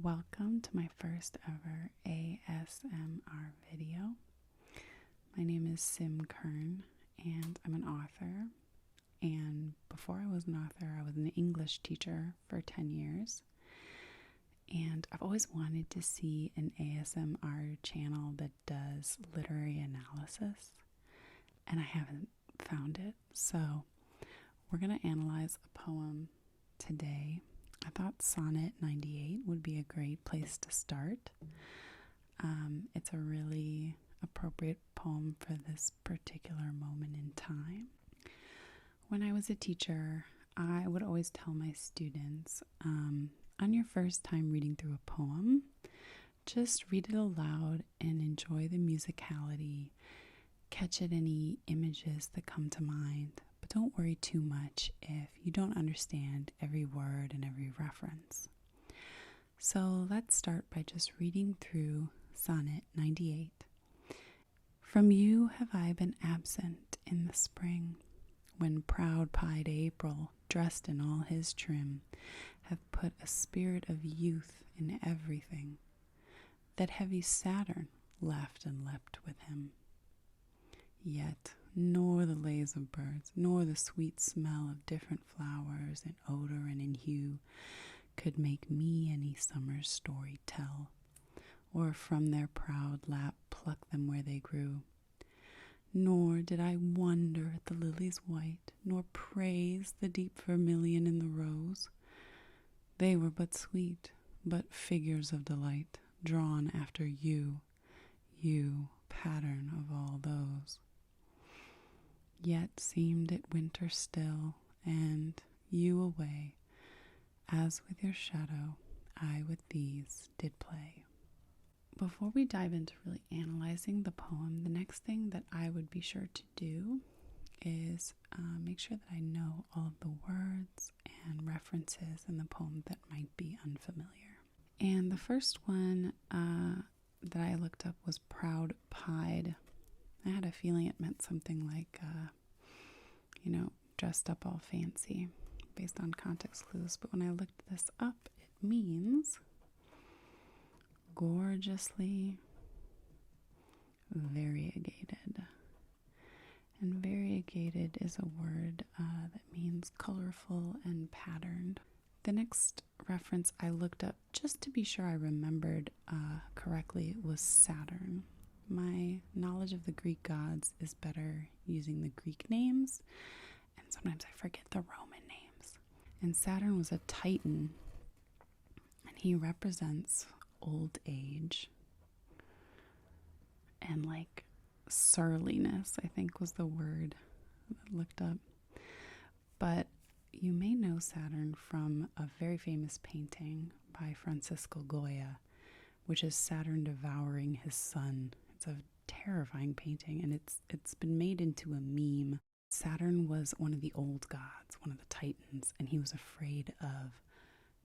Welcome to my first ever ASMR video. My name is Sim Kern and I'm an author. And before I was an author, I was an English teacher for 10 years. And I've always wanted to see an ASMR channel that does literary analysis. And I haven't found it. So we're going to analyze a poem today. I thought Sonnet 98 would be a great place to start. It's a really appropriate poem for this particular moment in time. When I was a teacher, I would always tell my students, on your first time reading through a poem, just read it aloud and enjoy the musicality. Catch at any images that come to mind. But don't worry too much if you don't understand every word and every reference. So let's start by just reading through Sonnet 98. From you have I been absent in the spring, when proud-pied April, dressed in all his trim, have put a spirit of youth in everything, that heavy Saturn laughed and leapt with him. Yet nor the lays of birds, nor the sweet smell of different flowers in odor and in hue, could make me any summer's story tell, or from their proud lap pluck them where they grew. Nor did I wonder at the lily's white, nor praise the deep vermilion in the rose. They were but sweet, but figures of delight, drawn after you, pattern of all those. Yet seemed it winter still, and you away, as with your shadow I with these did play. Before we dive into really analyzing the poem, the next thing that I would be sure to do is make sure that I know all of the words and references in the poem that might be unfamiliar. And the first one that I looked up was proud-pied. I had a feeling it meant something like, dressed up all fancy based on context clues. But when I looked this up, it means gorgeously variegated. And variegated is a word that means colorful and patterned. The next reference I looked up, just to be sure I remembered correctly, was Saturn. My knowledge of the Greek gods is better using the Greek names, and sometimes I forget the Roman names. And Saturn was a Titan, and he represents old age and surliness, I think was the word I looked up. But you may know Saturn from a very famous painting by Francisco Goya, which is Saturn devouring his son. It's a terrifying painting, and it's been made into a meme. Saturn was one of the old gods, one of the Titans, and he was afraid of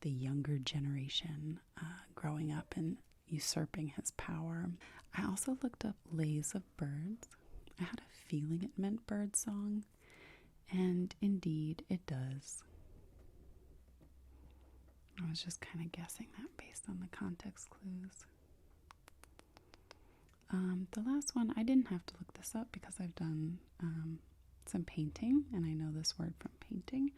the younger generation growing up and usurping his power. I also looked up lays of birds. I had a feeling it meant bird song, and indeed it does. I was just kind of guessing that based on the context clues. The last one, I didn't have to look this up because I've done some painting, and I know this word from painting,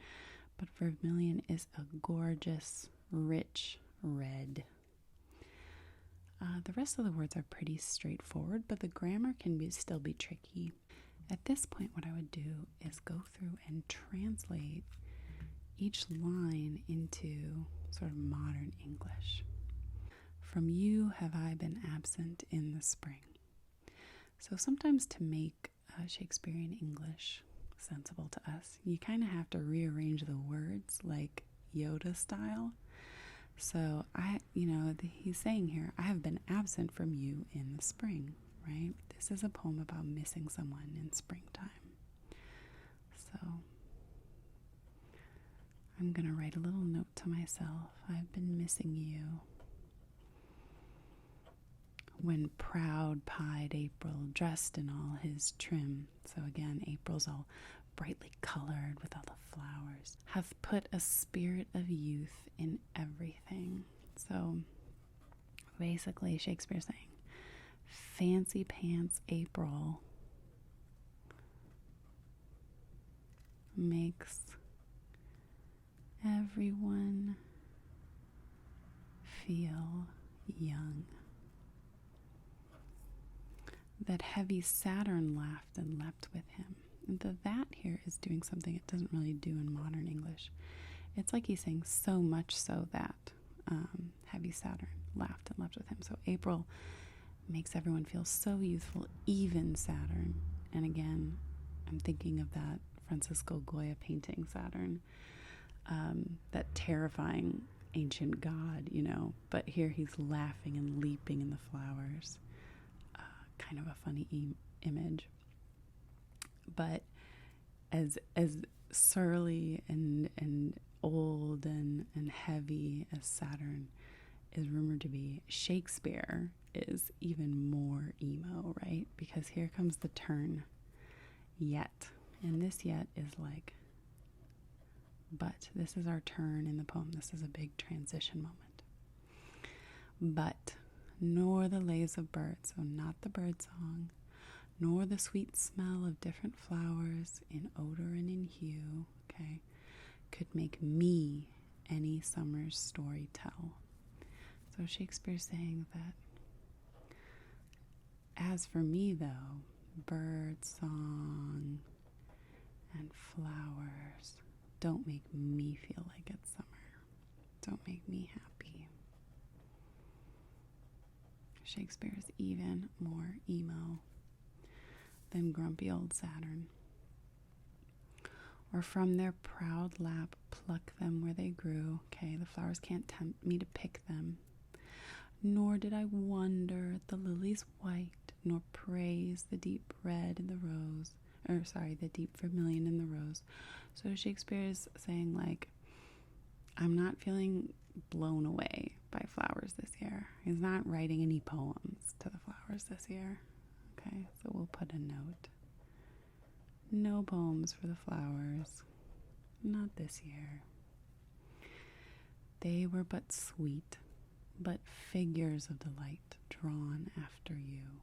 but vermilion is a gorgeous, rich red. The rest of the words are pretty straightforward, but the grammar can still be tricky. At this point, what I would do is go through and translate each line into sort of modern English. From you have I been absent in the spring. So sometimes to make Shakespearean English sensible to us, you kind of have to rearrange the words like Yoda style. So he's saying here, I have been absent from you in the spring, right? This is a poem about missing someone in springtime. So I'm going to write a little note to myself. I've been missing you. When proud-pied April, dressed in all his trim. So again, April's all brightly colored with all the flowers, hath put a spirit of youth in everything. So basically Shakespeare's saying, fancy pants April makes everyone feel young. That heavy Saturn laughed and leapt with him. And the that here is doing something it doesn't really do in modern English. It's like he's saying so much so that heavy Saturn laughed and leapt with him. So April makes everyone feel so youthful, even Saturn. And again, I'm thinking of that Francisco Goya painting, Saturn, that terrifying ancient god, but here he's laughing and leaping in the flowers. Kind of a funny image. But as surly and old and heavy as Saturn is rumored to be, Shakespeare is even more emo, right? Because here comes the turn, yet. And this yet is like, but this is our turn in the poem. This is a big transition moment. But nor the lays of birds, so not the bird song, nor the sweet smell of different flowers in odor and in hue, okay, could make me any summer's story tell. So Shakespeare's saying that, as for me though, bird song and flowers don't make me feel like it's summer. Don't make me happy. Shakespeare is even more emo than grumpy old Saturn. Or from their proud lap pluck them where they grew. Okay, the flowers can't tempt me to pick them. Nor did I wonder at the lily's white, nor praise the deep red in the rose, the deep vermilion in the rose. So Shakespeare is saying, like, I'm not feeling blown away by flowers this year. He's not writing any poems to the flowers this year. Okay, so we'll put a note. No poems for the flowers. Not this year. They were but sweet, but figures of delight drawn after you.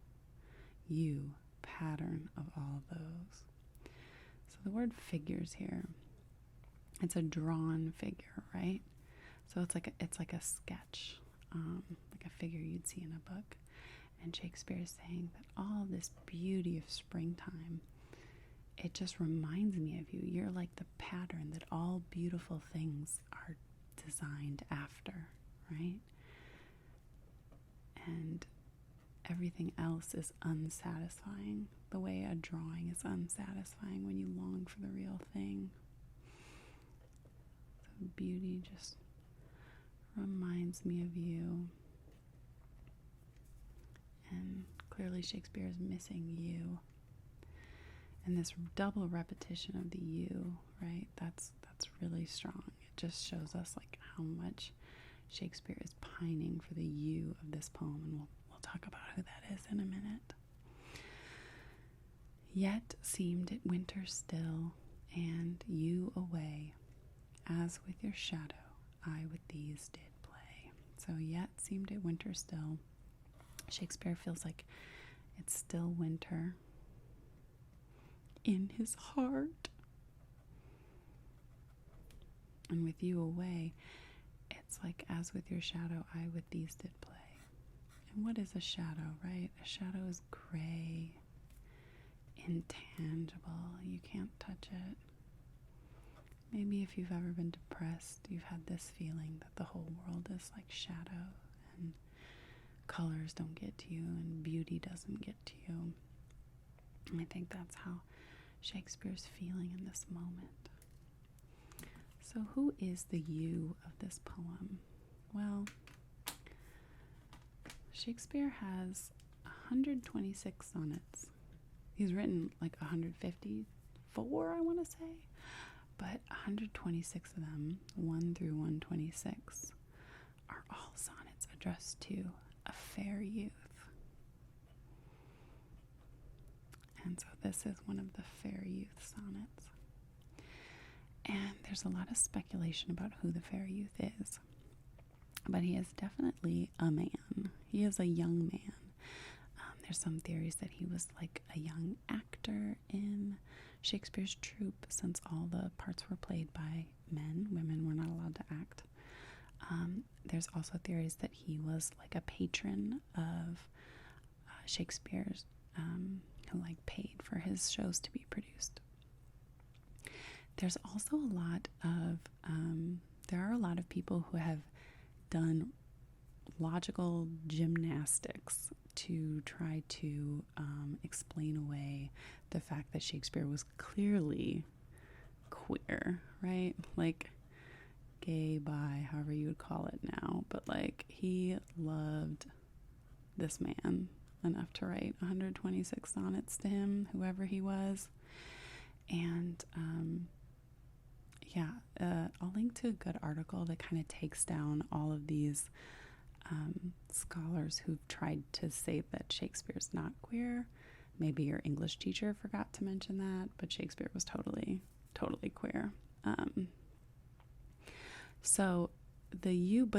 You, pattern of all those. So the word figures here, it's a drawn figure, right? So it's like a sketch, like a figure you'd see in a book. And Shakespeare is saying that all this beauty of springtime, it just reminds me of you. You're like the pattern that all beautiful things are designed after, right? And everything else is unsatisfying, the way a drawing is unsatisfying when you long for the real thing. So beauty just reminds me of you. And clearly Shakespeare is missing you. And this double repetition of the you, right? That's really strong. It just shows us like how much Shakespeare is pining for the you of this poem, and we'll talk about who that is in a minute. Yet seemed it winter still, and you away, as with your shadow I with these did play. So yet seemed it winter still. Shakespeare feels like it's still winter in his heart. And with you away, it's like, as with your shadow, I with these did play. And what is a shadow, right? A shadow is gray, intangible. You can't touch it. Maybe if you've ever been depressed, you've had this feeling that the whole world is like shadow, and colors don't get to you, and beauty doesn't get to you. And I think that's how Shakespeare's feeling in this moment. So who is the you of this poem? Well, Shakespeare has 126 sonnets. He's written like 154, I want to say, but 126 of them, 1 through 126, are all sonnets addressed to a fair youth. And so this is one of the fair youth sonnets. And there's a lot of speculation about who the fair youth is. but he is definitely a man. He is a young man. There's some theories that he was like a young actor in Shakespeare's troupe, since all the parts were played by men. Women were not allowed to act. There's also theories that he was like a patron of Shakespeare's, who like paid for his shows to be produced. There's also a lot of, there are a lot of people who have done logical gymnastics to try to explain away the fact that Shakespeare was clearly queer, right? Like gay, bi, however you would call it now. But like he loved this man enough to write 126 sonnets to him, whoever he was. And I'll link to a good article that kind of takes down all of these scholars who've tried to say that Shakespeare's not queer. Maybe your English teacher forgot to mention that, but Shakespeare was totally queer. So the U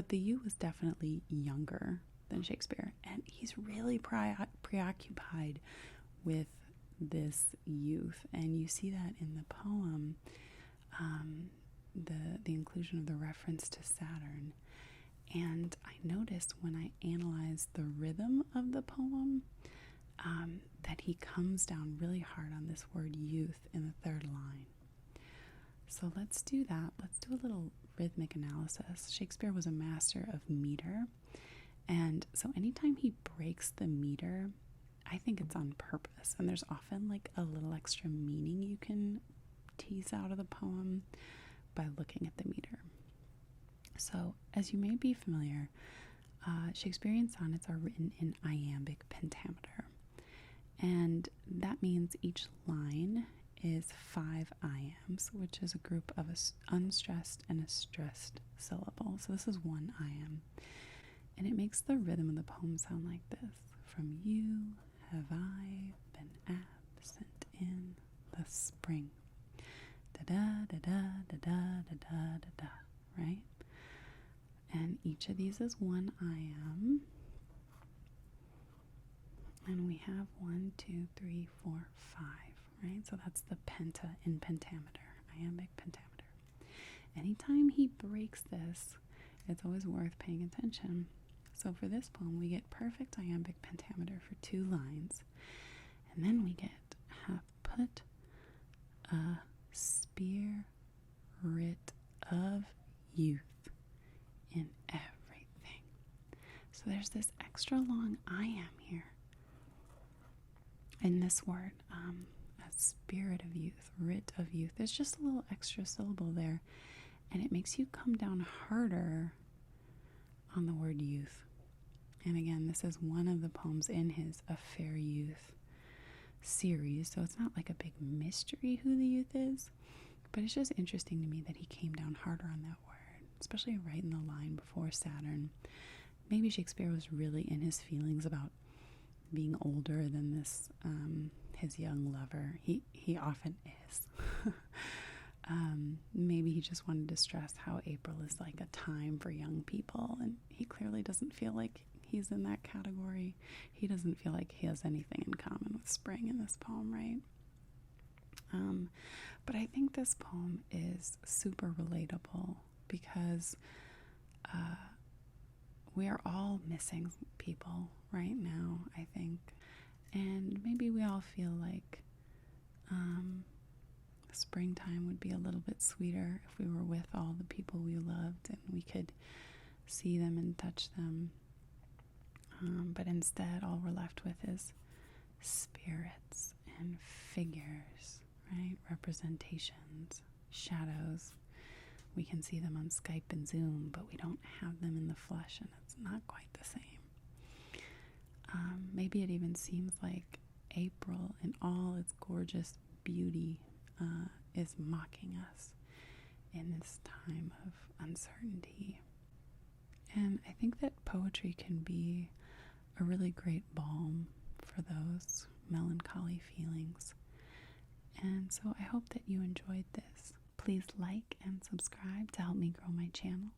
was definitely younger than Shakespeare, and he's really preoccupied with this youth, and you see that in the poem, the inclusion of the reference to Saturn. And I noticed when I analyzed the rhythm of the poem that he comes down really hard on this word youth in the third line. So let's do that. Let's do a little rhythmic analysis. Shakespeare was a master of meter. And so anytime he breaks the meter, I think it's on purpose. And there's often like a little extra meaning you can tease out of the poem by looking at the meter. So, as you may be familiar, Shakespearean sonnets are written in iambic pentameter. And that means each line is 5 iambs, which is a group of an unstressed and a stressed syllable. So this is one iamb. And it makes the rhythm of the poem sound like this. From you have I been absent in the spring. Da-da, da-da, da-da, da-da, da-da, right? And each of these is one iamb. And we have 1, 2, 3, 4, 5, right? So that's the penta in pentameter, iambic pentameter. Anytime he breaks this, it's always worth paying attention. So for this poem, we get perfect iambic pentameter for 2 lines. And then we get have put a spirit of youth in everything. So there's this extra long iamb here in this word, a spirit of youth, writ of youth. There's just a little extra syllable there, and it makes you come down harder on the word youth. And again, this is one of the poems in his A Fair Youth series, so it's not like a big mystery who the youth is, but it's just interesting to me that he came down harder on that word, especially right in the line before Saturn. Maybe Shakespeare was really in his feelings about being older than this, his young lover. He often is. Maybe he just wanted to stress how April is like a time for young people, and he clearly doesn't feel like he's in that category. He doesn't feel like he has anything in common with spring in this poem, right? But I think this poem is super relatable because we are all missing people right now, I think. And maybe we all feel like springtime would be a little bit sweeter if we were with all the people we loved and we could see them and touch them. But instead, all we're left with is spirits and figures, right? Representations, shadows. We can see them on Skype and Zoom, but we don't have them in the flesh, and it's not quite the same. Maybe it even seems like April in all its gorgeous beauty is mocking us in this time of uncertainty. And I think that poetry can be a really great balm for those melancholy feelings. And so I hope that you enjoyed this. Please like and subscribe to help me grow my channel.